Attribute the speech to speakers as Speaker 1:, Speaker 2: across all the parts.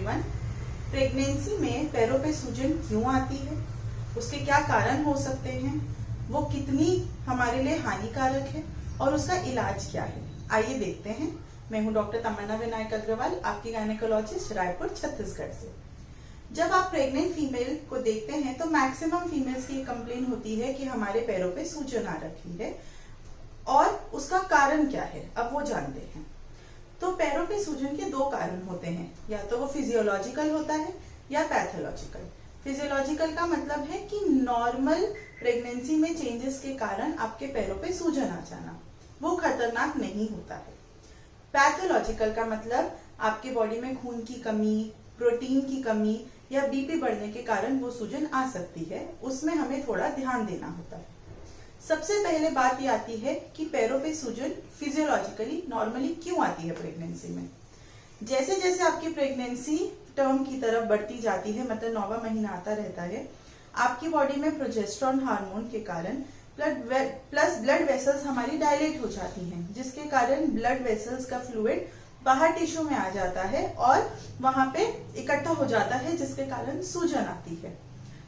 Speaker 1: Everyone. Pregnancy में पैरों पे सूजन क्यों आती है, उसके क्या कारण हो सकते हैं, वो कितनी हमारे लिए हानिकारक है और उसका इलाज क्या है, आइए देखते हैं। मैं हूं डॉक्टर तमन्ना विनायक अग्रवाल, आपकी गायनेकोलॉजिस्ट, रायपुर छत्तीसगढ़ से। जब आप प्रेग्नेंट फीमेल को देखते हैं तो मैक्सिमम फीमेल्स की कंप्लेन होती है कि हमारे पैरों पे सूजन आ रखी है और उसका कारण क्या है, अब वो जानते हैं। तो पैरों पे सूजन के दो कारण होते हैं, या तो वो फिजियोलॉजिकल होता है या पैथोलॉजिकल। फिजियोलॉजिकल का मतलब है कि नॉर्मल प्रेगनेंसी में चेंजेस के कारण आपके पैरों पे सूजन आ जाना, वो खतरनाक नहीं होता है। पैथोलॉजिकल का मतलब आपके बॉडी में खून की कमी, प्रोटीन की कमी या बीपी बढ़ने के कारण वो सूजन आ सकती है, उसमें हमें थोड़ा ध्यान देना होता है। सबसे पहले बात ये आती है कि पैरों पे सूजन फिजियोलॉजिकली नॉर्मली क्यों आती है प्रेगनेंसी में। जैसे जैसे आपकी प्रेगनेंसी टर्म की तरफ बढ़ती जाती है, मतलब 9वां महीना आता रहता है, आपकी बॉडी में प्रोजेस्टेरोन हार्मोन के कारण ब्लड वेसल्स हमारी डायलेट हो जाती हैं, जिसके कारण ब्लड वेसल्स का फ्लूइड बाहर टिश्यू में आ जाता है और वहां पे इकट्ठा हो जाता है, जिसके कारण सूजन आती है।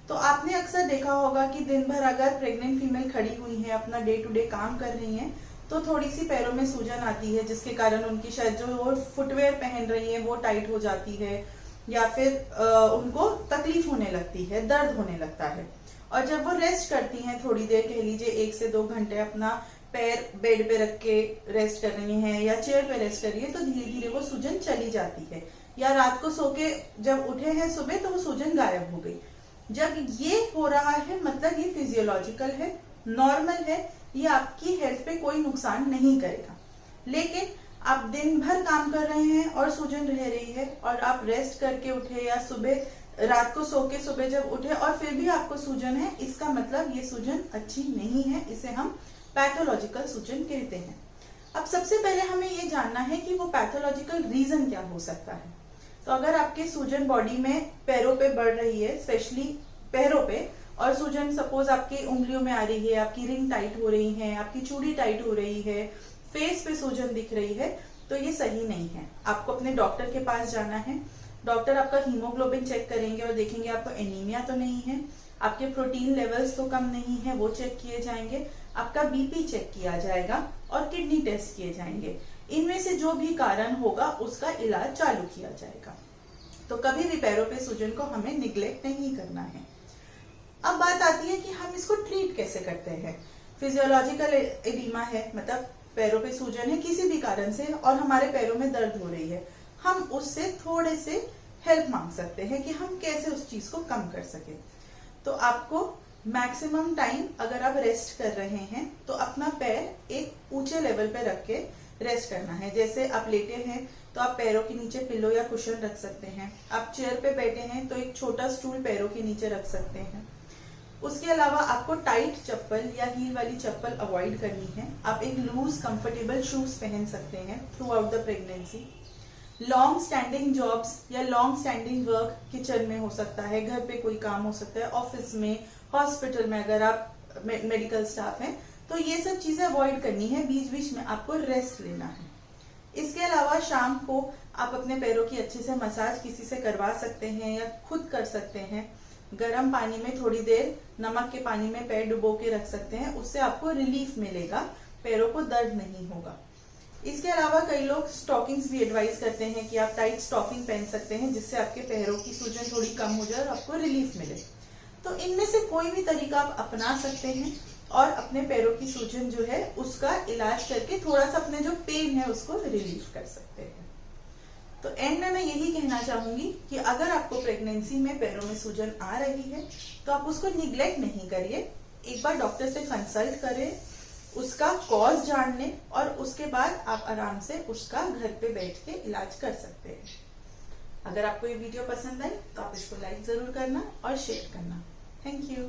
Speaker 1: तो आपने अक्सर देखा होगा कि दिन भर अगर प्रेग्नेंट फीमेल खड़ी हुई है, अपना डे टू डे काम कर रही है, तो थोड़ी सी पैरों में सूजन आती है, जिसके कारण उनकी शायद जो वो फुटवेयर पहन रही है वो टाइट हो जाती है, या फिर उनको तकलीफ होने लगती है, दर्द होने लगता है। और जब वो रेस्ट करती हैं थोड़ी देर, कह लीजिए 1 से 2 घंटे अपना पैर बेड पे रख के रेस्ट कर रही है या चेयर पे रेस्ट कर रही है, तो धीरे धीरे वो सूजन चली जाती है। या रात को सो के जब उठे हैं सुबह तो वो सूजन गायब हो गई। जब ये हो रहा है मतलब ये फिजियोलॉजिकल है, नॉर्मल है, ये आपकी हेल्थ पे कोई नुकसान नहीं करेगा। लेकिन आप दिन भर काम कर रहे हैं और सूजन रह रही है, और आप रेस्ट करके उठे या सुबह रात को सो के सुबह जब उठे और फिर भी आपको सूजन है, इसका मतलब ये सूजन अच्छी नहीं है, इसे हम पैथोलॉजिकल सूजन कहते हैं। अब सबसे पहले हमें ये जानना है कि वो पैथोलॉजिकल रीजन क्या हो सकता है। तो अगर आपके सूजन बॉडी में पैरों पे बढ़ रही है, स्पेशली पैरों पे, और सूजन सपोज आपकी उंगलियों में आ रही है, आपकी रिंग टाइट हो रही है, आपकी चूड़ी टाइट हो रही है, फेस पे सूजन दिख रही है, तो ये सही नहीं है। आपको अपने डॉक्टर के पास जाना है। डॉक्टर आपका हीमोग्लोबिन चेक करेंगे और देखेंगे आपको एनीमिया तो नहीं है, आपके प्रोटीन लेवल्स तो कम नहीं है, वो चेक किए जाएंगे, आपका बीपी चेक किया जाएगा और किडनी टेस्ट किए जाएंगे। इनमें से जो भी कारण होगा उसका इलाज चालू किया जाएगा। तो कभी भी पैरों पे सूजन को हमें निग्लेक्ट नहीं करना है। अब बात आती है कि हम इसको ट्रीट कैसे करते हैं। फिजियोलॉजिकल एडिमा है, मतलब पैरों पे सूजन है किसी भी कारण से और हमारे पैरों में दर्द हो रही है, हम उससे थोड़े से हेल्प मांग सकते हैं कि हम कैसे उस चीज को कम कर सके। तो आपको मैक्सिमम टाइम अगर आप रेस्ट कर रहे हैं तो अपना पैर एक ऊंचे लेवल पे रख के रेस्ट करना है। जैसे आप लेटे हैं तो आप पैरों के नीचे पिलो या कुशन रख सकते हैं। आप चेयर पे बैठे हैं तो एक छोटा स्टूल पैरों के नीचे रख सकते हैं। उसके अलावा आपको टाइट चप्पल या हील वाली चप्पल अवॉइड करनी है। आप एक लूज कंफर्टेबल शूज पहन सकते हैं through out the pregnancy. Long standing jobs या लॉन्ग स्टैंडिंग वर्क किचन में हो सकता है, घर पे कोई काम हो सकता है, ऑफिस में, हॉस्पिटल में अगर आप मेडिकल स्टाफ हैं, तो ये सब चीजें अवॉइड करनी है। बीच बीच में आपको रेस्ट लेना है। इसके अलावा शाम को आप अपने पैरों की अच्छे से मसाज किसी से करवा सकते हैं या खुद कर सकते हैं। गर्म पानी में थोड़ी देर नमक के पानी में पैर डुबो के रख सकते हैं, उससे आपको रिलीफ मिलेगा, पैरों को दर्द नहीं होगा। इसके अलावा कई लोग स्टॉकिंग्स भी एडवाइस करते हैं कि आप टाइट स्टॉकिंग पहन सकते हैं, जिससे आपके पैरों की सूजन थोड़ी कम हो जाए और आपको रिलीफ मिले। तो इनमें से कोई भी तरीका आप अपना सकते हैं और अपने पैरों की सूजन जो है उसका इलाज करके थोड़ा सा अपने जो पेन है उसको रिलीफ कर सकते हैं। तो एंड में मैं यही कहना चाहूंगी कि अगर आपको प्रेगनेंसी में पैरों में सूजन आ रही है तो आप उसको निग्लेक्ट नहीं करिए, एक बार डॉक्टर से कंसल्ट करें, उसका कॉज जान लें और उसके बाद आप आराम से उसका घर पे बैठ के इलाज कर सकते हैं। अगर आपको ये वीडियो पसंद आई तो आप इसको लाइक जरूर करना और शेयर करना। Thank you.